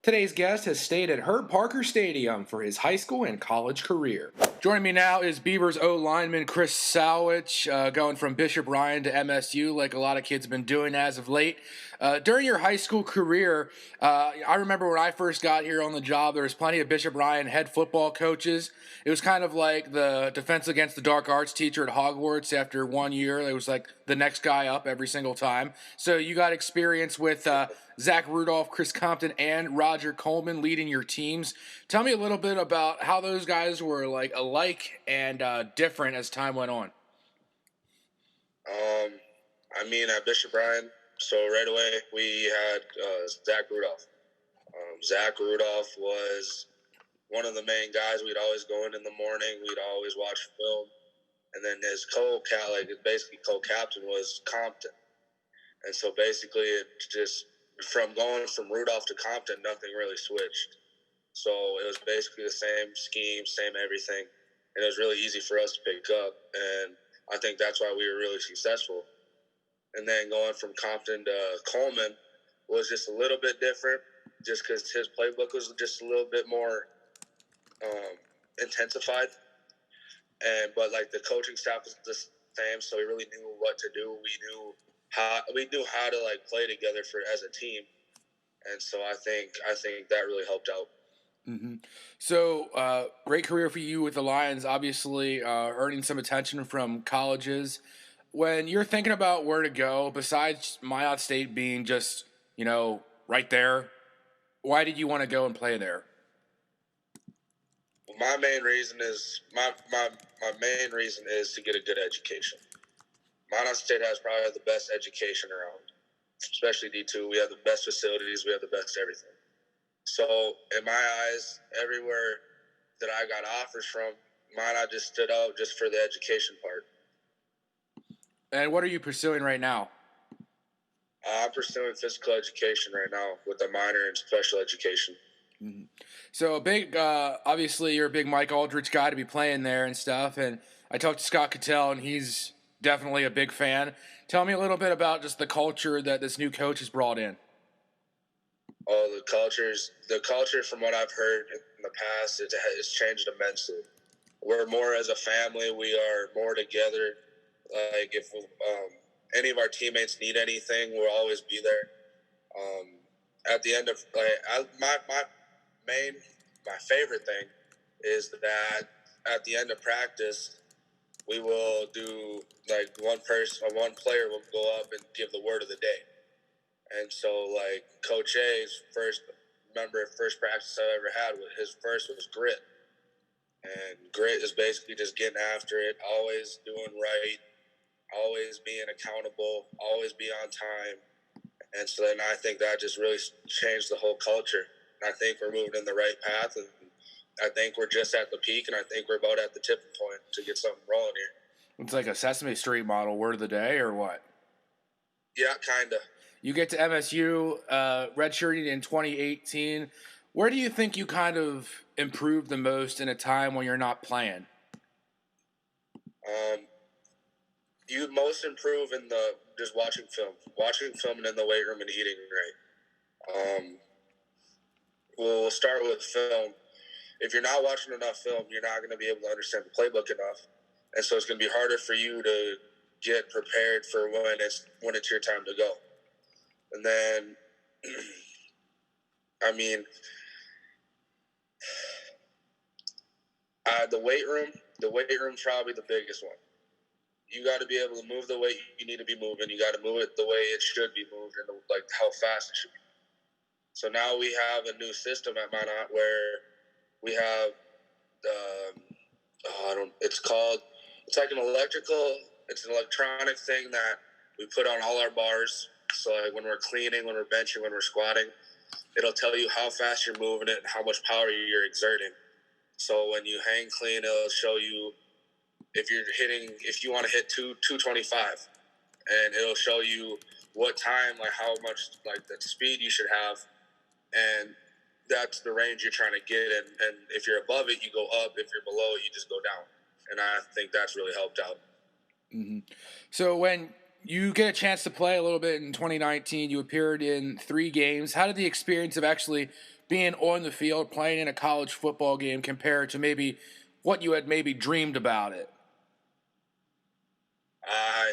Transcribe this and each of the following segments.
Today's guest has stayed at Herb Parker Stadium for his high school and college career. Joining me now is Beavers O lineman Chris Sowitch, going from Bishop Ryan to MSU, like a lot of kids have been doing as of late. During your high school career, I remember when I first got here on the job, there was plenty of Bishop Ryan head football coaches. It was kind of like the Defense Against the Dark Arts teacher at Hogwarts. After 1 year, it was like the next guy up every single time. So you got experience with Zach Rudolph, Chris Compton, and Roger Coleman leading your teams. Tell me a little bit about how those guys were like alike and different as time went on. At Bishop Ryan, so right away we had Zach Rudolph. Zach Rudolph was one of the main guys. We'd always go in the morning. We'd always watch film. And then his co-captain was Compton. And so basically it just, from going from Rudolph to Compton, nothing really switched. So it was basically the same scheme, same everything. And it was really easy for us to pick up. And I think that's why we were really successful. And then going from Compton to Coleman was just a little bit different, just because his playbook was just a little bit more intensified. But like the coaching staff was the same, so we really knew what to do. We knew how to like play together as a team, and so I think that really helped out. Mm-hmm. So, great career for you with the Lions, obviously earning some attention from colleges. When you're thinking about where to go, besides Minot State being just, right there, why did you want to go and play there? My main reason is to get a good education. Minot State has probably the best education around, especially D2. We have the best facilities. We have the best everything. So in my eyes, everywhere that I got offers from, Minot just stood out just for the education part. And what are you pursuing right now? I'm pursuing physical education right now with a minor in special education. Mm-hmm. So obviously you're a big Mike Aldridge guy to be playing there and stuff. And I talked to Scott Cattell, and he's definitely a big fan. Tell me a little bit about just the culture that this new coach has brought in. Oh, the culture from what I've heard in the past, it's changed immensely. We're more as a family. We are more together. Like if any of our teammates need anything, we'll always be there. At the end of my favorite thing is that at the end of practice, we will do like one player will go up and give the word of the day. And so like Coach A's first practice I ever had, his first was grit. And grit is basically just getting after it, always doing right, always being accountable, always be on time. And so then I think that just really changed the whole culture. And I think we're moving in the right path, and I think we're just at the peak, and I think we're about at the tipping point to get something rolling here. It's like a Sesame Street model, word of the day, or what? Yeah, kind of. You get to MSU, redshirting in 2018. Where do you think you kind of improved the most in a time when you're not playing? You most improve in just watching film and in the weight room and eating right. We'll start with film. If you're not watching enough film, you're not going to be able to understand the playbook enough, and so it's going to be harder for you to get prepared for when it's your time to go. And then, the weight room's probably the biggest one. You got to be able to move the way you need to be moving. You got to move it the way it should be moved, and like how fast it should be. So now we have a new system at Minot where we have it's like it's an electronic thing that we put on all our bars. So like when we're cleaning, when we're benching, when we're squatting, it'll tell you how fast you're moving it and how much power you're exerting. So when you hang clean, it'll show you if you want to hit 225, and it'll show you what time, like how much, like the speed you should have, and that's the range you're trying to get in. And if you're above it, you go up. If you're below it, you just go down. And I think that's really helped out. Mm-hmm. So when you get a chance to play a little bit in 2019, you appeared in 3 games. How did the experience of actually being on the field, playing in a college football game compared to maybe what you had maybe dreamed about it?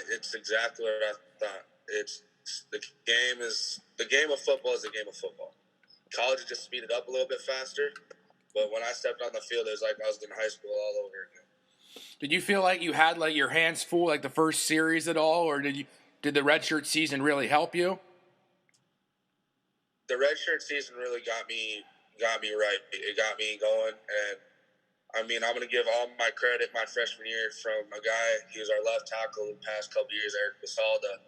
It's exactly what I thought. It's the game of football is the game of football. College just speeded up a little bit faster, but when I stepped on the field, it was like I was in high school all over again. Did you feel like you had like your hands full like the first series at all, or did the redshirt season really help you? The redshirt season really got me right. It got me going, and I mean, I'm going to give all my credit my freshman year from a guy. He was our left tackle the past couple years, Eric Basalda.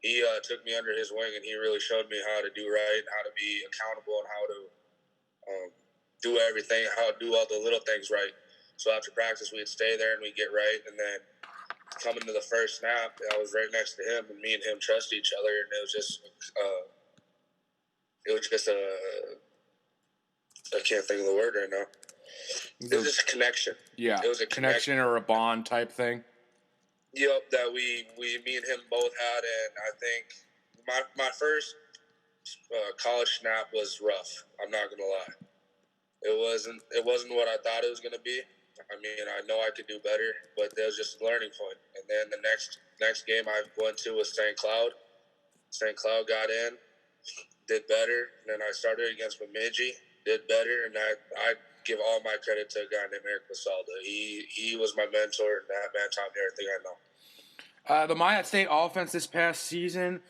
He took me under his wing, and he really showed me how to do right, how to be accountable, and how to do everything, how to do all the little things right. So after practice, we'd stay there and we'd get right, and then coming to the first snap, I was right next to him, and me and him trusted each other, and it was just I can't think of the word right now. It was just a connection. Yeah, it was a connection or a bond type thing. Yep, that me and him both had, and I think my first college snap was rough. I'm not gonna lie. It wasn't what I thought it was gonna be. I mean, I know I could do better, but there was just a learning point. And then the next game I went to was St. Cloud. St. Cloud got in, did better. And then I started against Bemidji, did better, and I give all my credit to a guy named Eric Basalda. He was my mentor, and that man taught me everything I know. The Minot State offense this past season,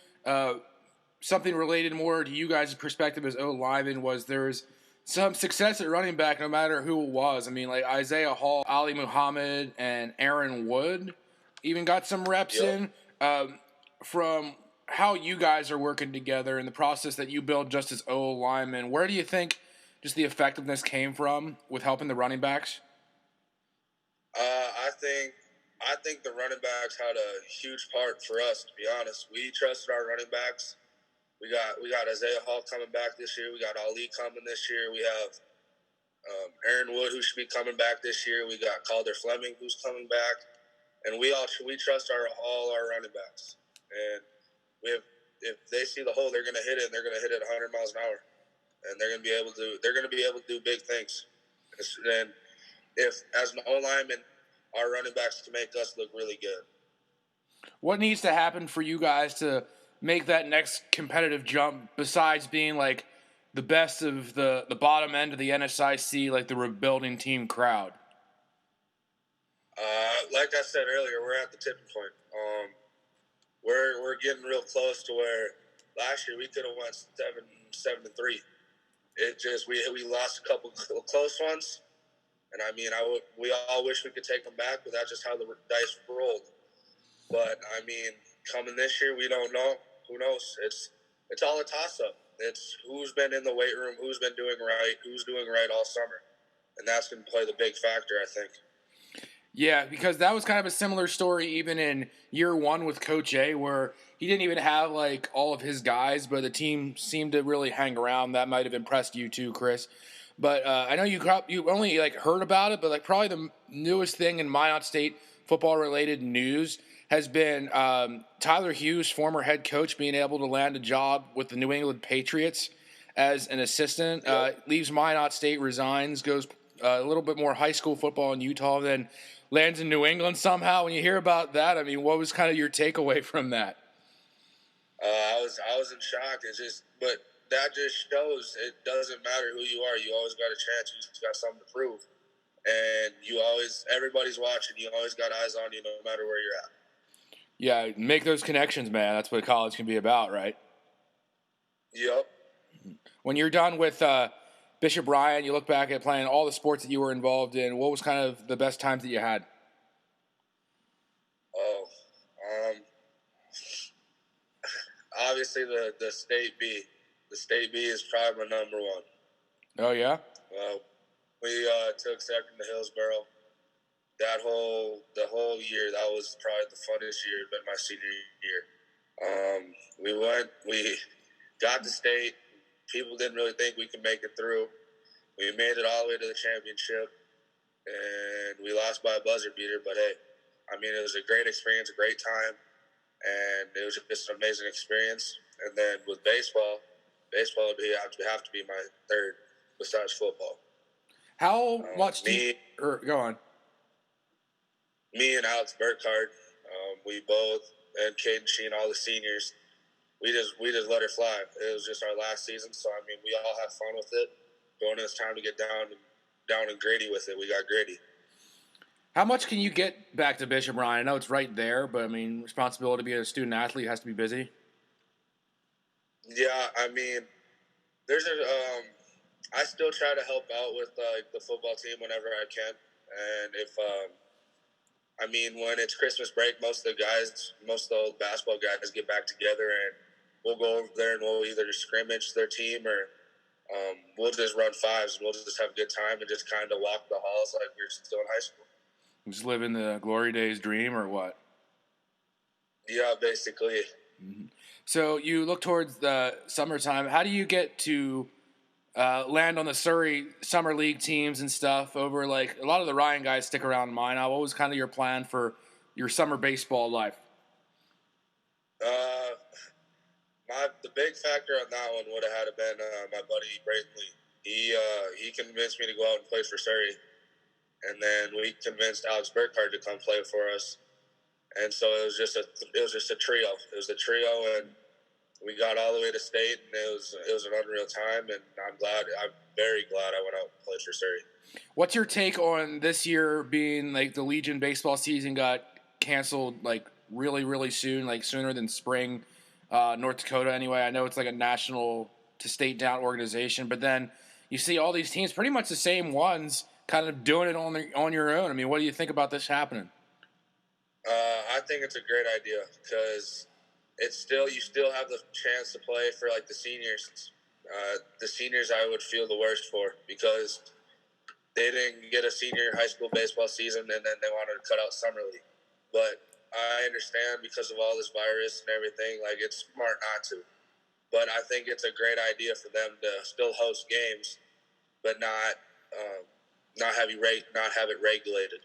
something related more to you guys' perspective as O-linemen was there's some success at running back no matter who it was. I mean, like Isaiah Hall, Ali Muhammad, and Aaron Wood even got some reps in. From how you guys are working together and the process that you build just as O-linemen, where do you think just the effectiveness came from with helping the running backs? I think the running backs had a huge part for us. To be honest, we trusted our running backs. We got Isaiah Hall coming back this year. We got Ali coming this year. We have Aaron Wood, who should be coming back this year. We got Calder Fleming, who's coming back, and we trust all our running backs. And if they see the hole, they're going to hit it. And they're going to hit it 100 miles an hour, and they're going to be able to do big things. And if as an O lineman, our running backs can make us look really good. What needs to happen for you guys to make that next competitive jump besides being like the best of the bottom end of the NSIC, like the rebuilding team crowd? Like I said earlier, we're at the tipping point. We're getting real close to where last year we could have went 7-3. It just we lost a couple close ones, and I mean we all wish we could take them back, but that's just how the dice rolled. But I mean, coming this year, we don't know. Who knows? It's all a toss-up. It's who's been in the weight room, who's been doing right, who's doing right all summer. And that's going to play the big factor, I think. Yeah, because that was kind of a similar story even in year one with Coach A, where he didn't even have like all of his guys, but the team seemed to really hang around. That might have impressed you too, Chris. But I know you only like heard about it, but like probably the newest thing in Minot State football-related news has been Tyler Hughes, former head coach, being able to land a job with the New England Patriots as an assistant. Leaves Minot State, resigns, goes a little bit more high school football in Utah, then lands in New England somehow. When you hear about that, I mean, what was kind of your takeaway from that? I was in shock. But that just shows it doesn't matter who you are. You always got a chance. You just got something to prove, and everybody's watching. You always got eyes on you, no matter where you're at. Yeah, make those connections, man. That's what college can be about, right? Yep. When you're done with Bishop Ryan, you look back at playing all the sports that you were involved in. What was kind of the best times that you had? Obviously the State B. The State B is probably my number one. Oh, yeah? We took second to Hillsboro. The whole year, that was probably the funnest year, been my senior year. We got to state. People didn't really think we could make it through. We made it all the way to the championship, and we lost by a buzzer beater. But hey, I mean, it was a great experience, a great time, and it was just an amazing experience. And then with baseball would have to be my third. besides football. How much do you, Me, or go on? me and Alex Burkhardt, we both, and Caden Sheen, all the seniors, we just let her fly. It was just our last season, so I mean, we all had fun with it. But when it was time to get down and gritty with it, we got gritty. How much can you get back to Bishop Ryan? I know it's right there, but I mean, responsibility to be a student athlete has to be busy. Yeah, I mean, there's a I still try to help out with the football team whenever I can, and if I mean, when it's Christmas break, most of the old basketball guys get back together, and we'll go over there and we'll either scrimmage their team or we'll just run fives. We'll just have a good time and just kind of walk the halls like we're still in high school. Just living the glory days dream, or what? Yeah, basically. So you look towards the summertime. How do you get to land on the Surrey summer league teams and stuff? Over like a lot of the Ryan guys stick around in Minot. What was kind of your plan for your summer baseball life? Uh, the big factor on that one would have had to been my buddy Brayton Lee. He convinced me to go out and play for Surrey, and then we convinced Alex Burkhardt to come play for us. And so it was just a trio. It was a trio, and we got all the way to state, and it was an unreal time. And I'm very glad I went out and played for Surrey. What's your take on this year being like the Legion baseball season got canceled like really, really soon, like sooner than spring, North Dakota anyway? I know it's like a national to state down organization, but then you see all these teams, pretty much the same ones, kind of doing it on your own. I mean, what do you think about this happening? I think it's a great idea because you still have the chance to play for like the seniors. The seniors I would feel the worst for because they didn't get a senior high school baseball season and then they wanted to cut out summer league. But I understand because of all this virus and everything, like it's smart not to. But I think it's a great idea for them to still host games, but not have it regulated.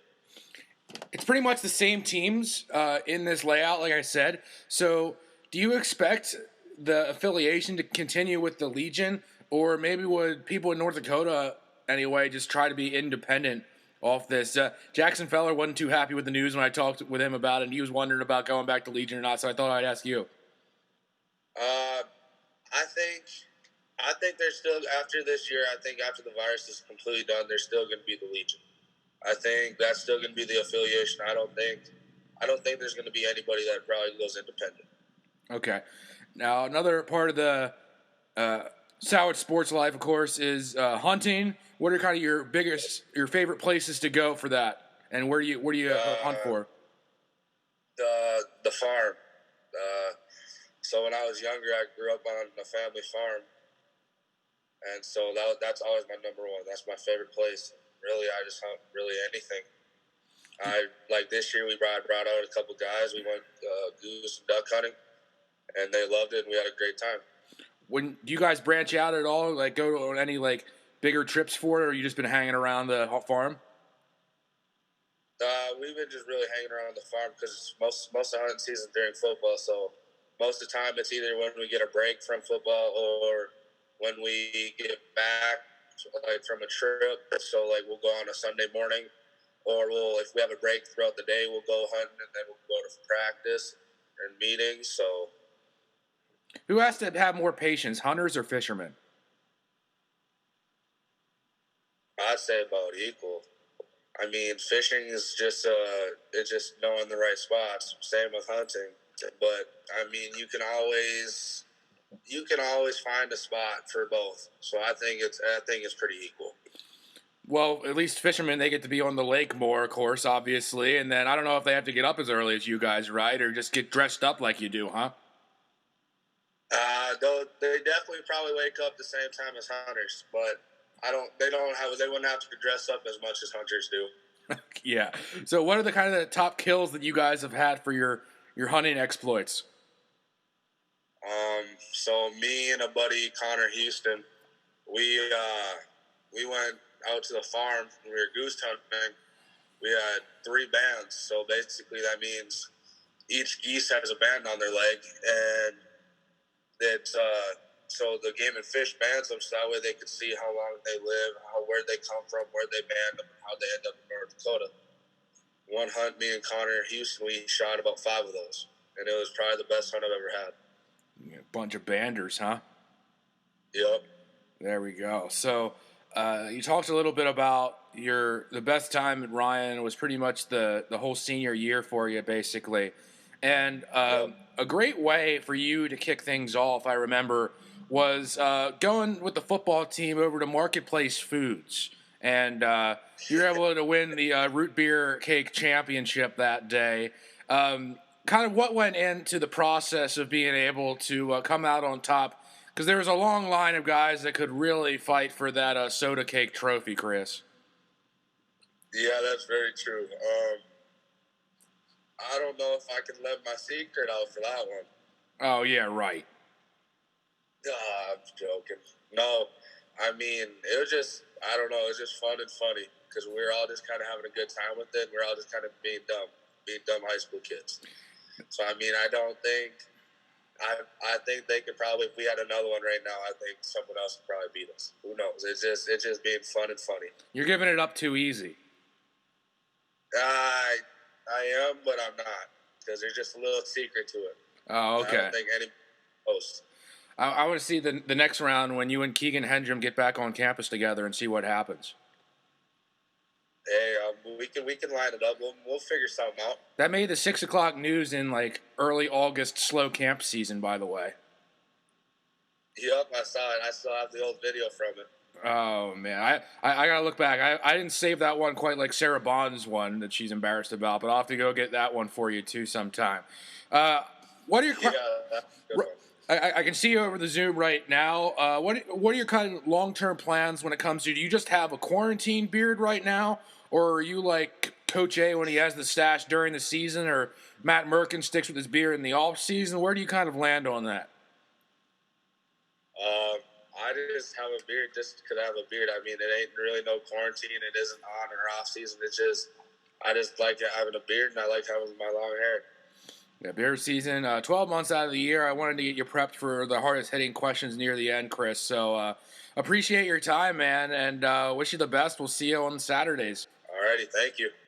It's pretty much the same teams in this layout, like I said. So, do you expect the affiliation to continue with the Legion, or maybe would people in North Dakota anyway just try to be independent off this? Jackson Feller wasn't too happy with the news when I talked with him about it, and he was wondering about going back to Legion or not. So I thought I'd ask you. I think they're still after this year. I think after the virus is completely done, they're still going to be the Legion. I think that's still going to be the affiliation. I don't think there's going to be anybody that probably goes independent. Okay. Now another part of the Sowitch sports life, of course, is hunting. What are kind of your favorite places to go for that, and where do you hunt for? The farm. So when I was younger, I grew up on a family farm, and so that's always my number one. That's my favorite place. Really, I just hunt really anything. Like this year, we brought out a couple guys. We went goose and duck hunting, and they loved it, and we had a great time. When do you guys branch out at all? Like go on any like bigger trips for it, or you just been hanging around the farm? We've been just really hanging around the farm because most of the hunting season during football. So most of the time, it's either when we get a break from football or when we get back like from a trip. So like we'll go on a Sunday morning, or if we have a break throughout the day, we'll go hunting and then we'll go to practice and meetings. So who has to have more patience, hunters or fishermen? I'd say about equal. I mean, fishing is just it's just knowing the right spots. Same with hunting, but I mean, you can always find a spot for both. So I think it's pretty equal. Well, at least fishermen, they get to be on the lake more, of course, obviously. And then I don't know if they have to get up as early as you guys, right? Or just get dressed up like you do, huh? Though they definitely probably wake up the same time as hunters, but they wouldn't have to dress up as much as hunters do. Yeah. So what are the kind of the top kills that you guys have had for your hunting exploits? So me and a buddy, Connor Houston, we went out to the farm. We were goose hunting. We had 3 bands. So basically that means each geese has a band on their leg, and it's So the Game and Fish bands them so that way they could see how long they live, where they come from, where they banned them, and how they end up in North Dakota. One hunt, me and Connor Hughes, we shot about 5 of those, and it was probably the best hunt I've ever had. Yeah, bunch of banders, huh? Yep. There we go. So you talked a little bit about the best time at Ryan was pretty much the whole senior year for you, basically. And Yep. a great way for you to kick things off, I remember, was going with the football team over to Marketplace Foods. And you were able to win the root beer cake championship that day. Kind of what went into the process of being able to come out on top? Because there was a long line of guys that could really fight for that soda cake trophy, Chris. Yeah, that's very true. I don't know if I can let my secret out for that one. Oh, yeah, right. I'm joking. No, I mean, it was just, I don't know, it was just fun and funny because we were all just kind of having a good time with it. We were all just kind of being dumb high school kids. So, I mean, I don't think, I think they could probably, if we had another one right now, I think someone else would probably beat us. Who knows? It's just being fun and funny. You're giving it up too easy. I am, but I'm not because there's just a little secret to it. Oh, okay. I don't think any post. I want to see the next round when you and Keegan Hendrum get back on campus together and see what happens. Hey, we can line it up. We'll figure something out. That made the 6 o'clock news in like early August slow camp season, by the way. Yep, I saw it. I still have the old video from it. Oh man, I gotta look back. I didn't save that one quite like Sarah Bond's one that she's embarrassed about, but I'll have to go get that one for you too sometime. What are your Yeah, that's a good one. I can see you over the Zoom right now. What are your kind of long-term plans when it comes to? Do you just have a quarantine beard right now, or are you like Coach A when he has the stash during the season, or Matt Merkin sticks with his beard in the off season? Where do you kind of land on that? I just have a beard just because I have a beard. I mean, it ain't really no quarantine. It isn't on or off season. It's just I just like having a beard and I like having my long hair. Yeah, beard season, 12 months out of the year. I wanted to get you prepped for the hardest hitting questions near the end, Chris. So appreciate your time, man, and wish you the best. We'll see you on Saturdays. Alrighty, thank you.